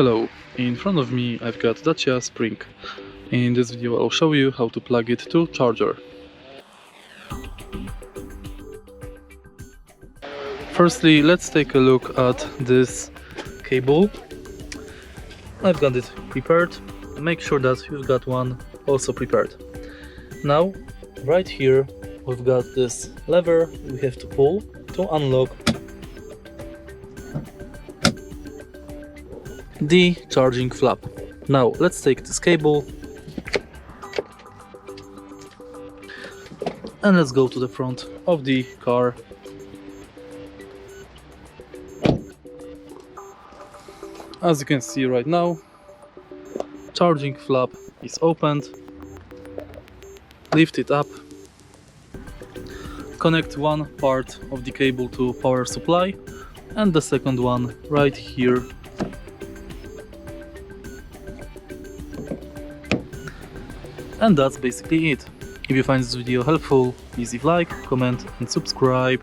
Hello, in front of me I've got Dacia Spring. In this video I'll show you how to plug it to charger. Firstly, let's take a look at this cable. I've got it prepared. Make sure that you've got one also prepared. Now, right here we've got this lever we have to pull to unlock the charging flap. Now let's take this cable and let's go to the front of the car. As you can see right now, charging flap is opened. Lift it up, connect one part of the cable to power supply and the second one right here. And that's basically it. If you find this video helpful, please leave a like, comment and subscribe.